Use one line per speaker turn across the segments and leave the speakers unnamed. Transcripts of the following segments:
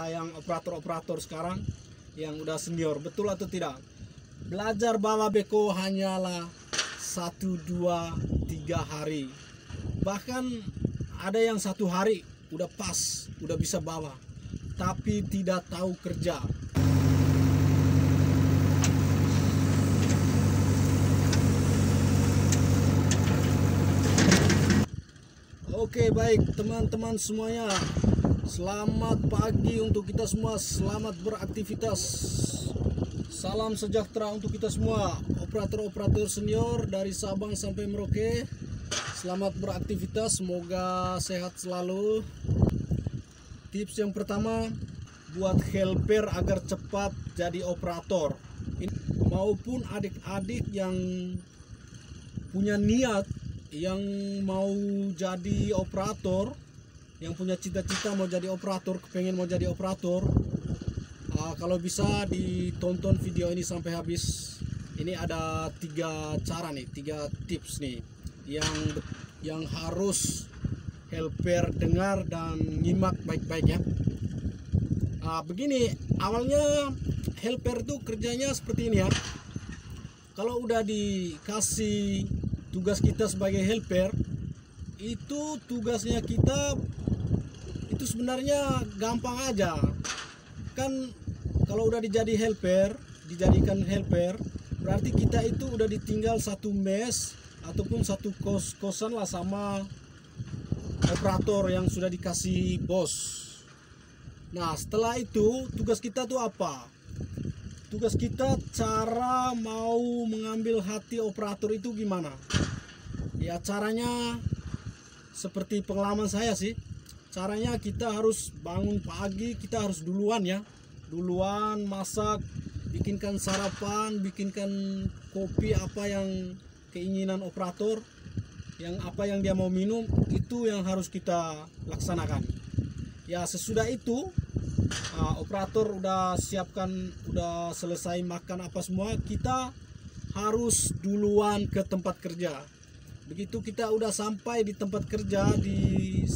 yang operator-operator sekarang yang udah senior, betul atau tidak? Belajar bawa beko hanyalah 1, 2, 3 hari. Bahkan ada yang 1 hari udah pas, udah bisa bawa, tapi tidak tahu kerja. Oke, baik teman-teman semuanya, selamat pagi untuk kita semua, selamat beraktivitas. Salam sejahtera untuk kita semua, operator-operator senior dari Sabang sampai Merauke. Selamat beraktivitas, semoga sehat selalu. Tips yang pertama, buat helper agar cepat jadi operator. Maupun adik-adik yang punya niat, yang mau jadi operator, yang punya cita-cita mau jadi operator, kepengen mau jadi operator, kalau bisa ditonton video ini sampai habis. Ini ada 3 cara nih, 3 tips nih yang harus helper dengar dan nyimak baik-baik ya. Begini, awalnya helper tuh kerjanya seperti ini ya. Kalau udah dikasih tugas kita sebagai helper, itu tugasnya kita itu sebenarnya gampang aja kan. Kalau udah dijadikan helper, berarti kita itu udah ditinggal satu mes ataupun satu kos-kosan lah sama operator yang sudah dikasih bos. Nah, setelah itu tugas kita tuh apa? Tugas kita cara mau mengambil hati operator itu gimana? Ya, caranya seperti pengalaman saya sih. Caranya kita harus bangun pagi, kita harus duluan ya. Duluan masak, bikinkan sarapan, bikinkan kopi, apa yang keinginan operator, yang apa yang dia mau minum, itu yang harus kita laksanakan. Ya, sesudah itu operator udah siapkan, udah selesai makan apa semua, kita harus duluan ke tempat kerja. Begitu kita udah sampai di tempat kerja di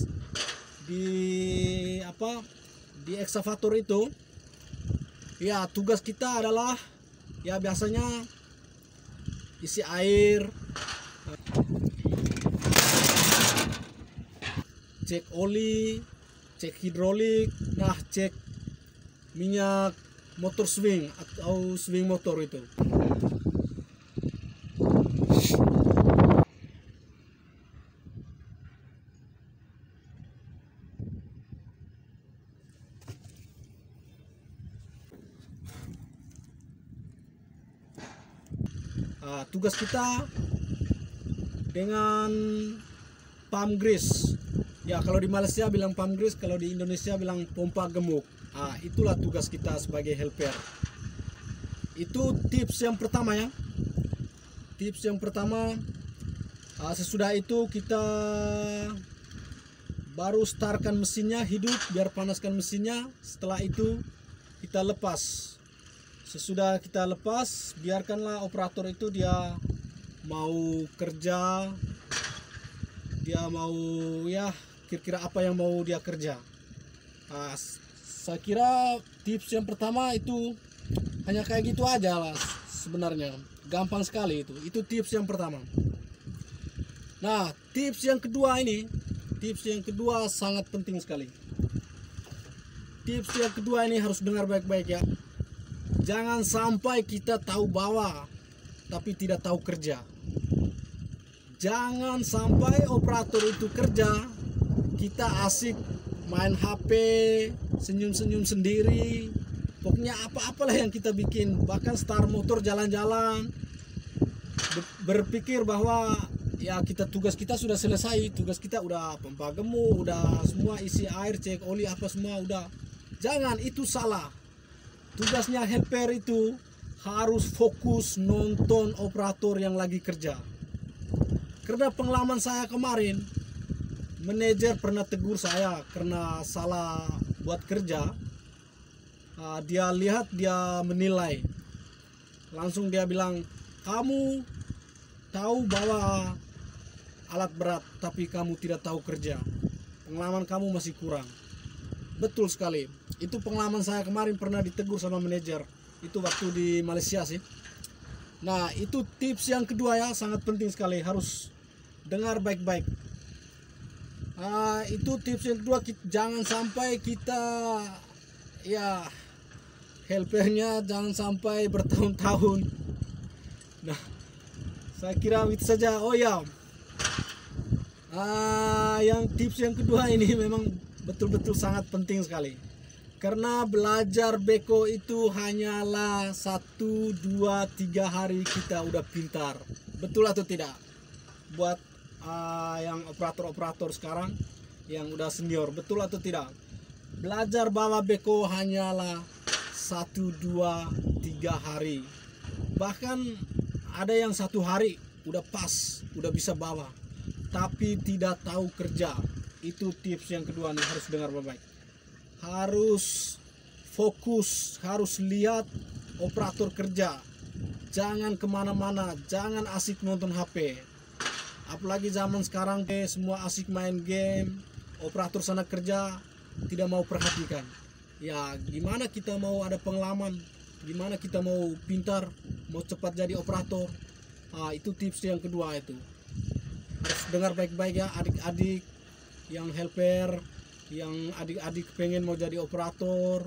ekskavator itu, ya tugas kita adalah ya biasanya isi air, cek oli, cek hidrolik, nah cek minyak motor swing atau swing motor itu. Tugas kita dengan pump grease. Ya, kalau di Malaysia bilang pump grease, kalau di Indonesia bilang pompa gemuk. Itulah tugas kita sebagai helper. Itu tips yang pertama ya. Tips yang pertama, sesudah itu kita baru startkan mesinnya, hidup, biar panaskan mesinnya. Setelah itu kita lepas. Sesudah kita lepas, biarkanlah operator itu dia mau kerja, dia mau ya kira-kira apa yang mau dia kerja. Saya kira tips yang pertama itu hanya kayak gitu aja lah sebenarnya, gampang sekali itu tips yang pertama. Nah, tips yang kedua ini, tips yang kedua sangat penting sekali. Tips yang kedua ini harus dengar baik-baik ya. Jangan sampai kita tahu bawa tapi tidak tahu kerja. Jangan sampai operator itu kerja, kita asik main HP, senyum-senyum sendiri. Pokoknya apa-apalah yang kita bikin, bahkan start motor jalan-jalan, berpikir bahwa ya tugas kita sudah selesai, tugas kita udah pompa gemuk, udah semua isi air, cek oli apa semua udah. Jangan, itu salah. Tugasnya helper itu harus fokus nonton operator yang lagi kerja. Karena pengalaman saya kemarin, manajer pernah tegur saya karena salah buat kerja. Dia lihat, dia menilai. Langsung dia bilang, kamu tahu bawa alat berat tapi kamu tidak tahu kerja. Pengalaman kamu masih kurang. Betul sekali. Itu pengalaman saya kemarin, pernah ditegur sama manajer. Itu waktu di Malaysia sih. Nah, itu tips yang kedua ya, sangat penting sekali, harus dengar baik-baik. Itu tips yang kedua, jangan sampai kita ya helpernya jangan sampai bertahun-tahun. Nah, saya kira itu saja. Oh ya, yang tips yang kedua ini memang betul-betul sangat penting sekali. Karena belajar beko itu hanyalah 1, 2, 3 hari kita udah pintar. Betul atau tidak? Buat yang operator-operator sekarang yang udah senior, betul atau tidak? Belajar bawa beko hanyalah 1, 2, 3 hari. Bahkan ada yang 1 hari udah pas, udah bisa bawa, tapi tidak tahu kerja. Itu tips yang kedua nih, harus dengar baik-baik. Harus fokus, harus lihat operator kerja, jangan kemana-mana, jangan asik nonton HP. Apalagi zaman sekarang semua asik main game, operator sana kerja tidak mau perhatikan. Ya gimana kita mau ada pengalaman, gimana kita mau pintar, mau cepat jadi operator. Itu tips yang kedua itu. Harus dengar baik-baik ya adik-adik yang helper, yang adik-adik pengen mau jadi operator.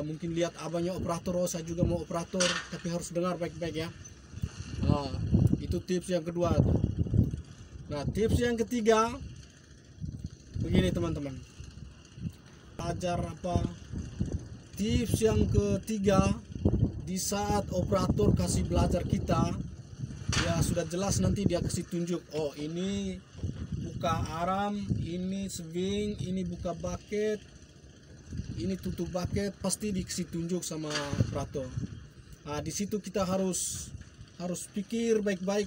Mungkin lihat abangnya operator, oh saya juga mau operator, tapi harus dengar baik-baik ya. Itu tips yang kedua. Nah, tips yang ketiga begini teman-teman, belajar apa? Tips yang ketiga, di saat operator kasih belajar kita, ya sudah jelas nanti dia kasih tunjuk, oh ini buka aram, ini swing, ini buka bucket, ini tutup bucket, pasti dikasih tunjuk sama operator. Di situ kita harus pikir baik-baik,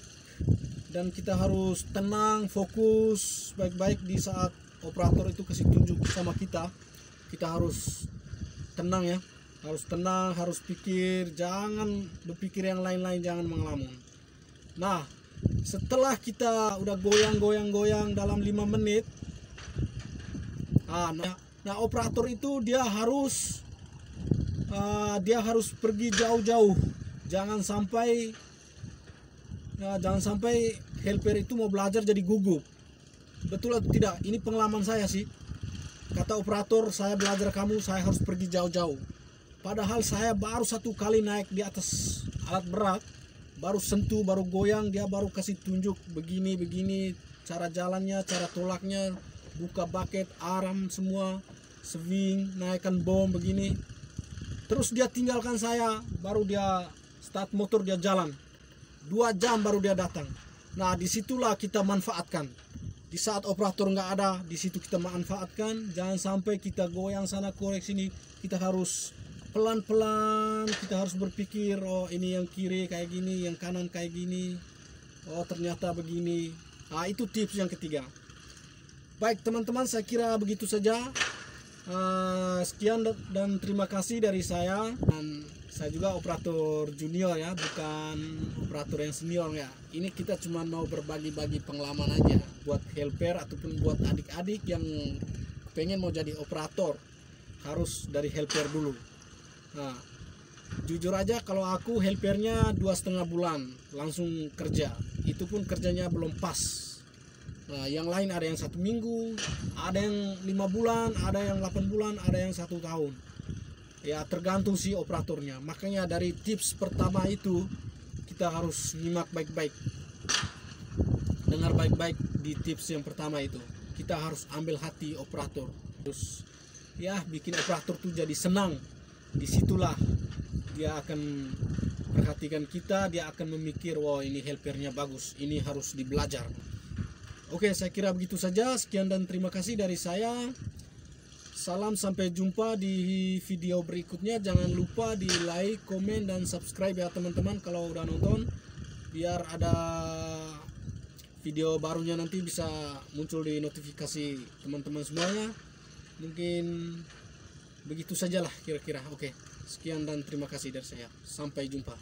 dan kita harus tenang, fokus baik-baik di saat operator itu kasih tunjuk sama kita. Kita harus tenang ya, harus tenang, harus pikir, jangan berpikir yang lain-lain, jangan mengelamun. Nah, setelah kita udah goyang dalam 5 menit, nah operator itu dia harus pergi jauh-jauh. Jangan sampai helper itu mau belajar jadi gugup. Betul atau tidak? Ini pengalaman saya sih. Kata operator, saya belajar kamu, saya harus pergi jauh-jauh. Padahal saya baru 1 kali naik di atas alat berat, baru sentuh, baru goyang, dia baru kasih tunjuk begini cara jalannya, cara tolaknya, buka bucket, aram semua, swing, naikkan bom begini. Terus dia tinggalkan saya, baru dia start motor, dia jalan 2 jam baru dia datang. Nah, disitulah kita manfaatkan. Di saat operator nggak ada, di situ kita manfaatkan. Jangan sampai kita goyang sana korek sini. Kita harus pelan-pelan, kita harus berpikir, oh ini yang kiri kayak gini, yang kanan kayak gini, oh ternyata begini. Itu tips yang ketiga. Baik teman-teman, saya kira begitu saja. Sekian dan terima kasih dari saya. Dan saya juga operator junior ya, bukan operator yang senior ya. Ini kita cuma mau berbagi-bagi pengalaman aja buat helper ataupun buat adik-adik yang pengen mau jadi operator, harus dari helper dulu. Nah, jujur aja kalau aku helpernya 2,5 bulan langsung kerja, itu pun kerjanya belum pas. Nah, yang lain ada yang 1 minggu, ada yang 5 bulan, ada yang 8 bulan, ada yang 1 tahun. Ya tergantung si operatornya. Makanya dari tips pertama itu kita harus nyimak baik-baik, dengar baik-baik di tips yang pertama itu. Kita harus ambil hati operator, terus ya bikin operator tuh jadi senang. Disitulah dia akan perhatikan kita, dia akan memikir, wah ini helpernya bagus, ini harus dibelajar. Oke, saya kira begitu saja. Sekian dan terima kasih dari saya. Salam, sampai jumpa di video berikutnya. Jangan lupa di like, komen, dan subscribe ya teman-teman kalau udah nonton, biar ada video barunya nanti bisa muncul di notifikasi teman-teman semuanya. Mungkin begitu sajalah kira-kira. Oke, sekian dan terima kasih dari saya. Sampai jumpa.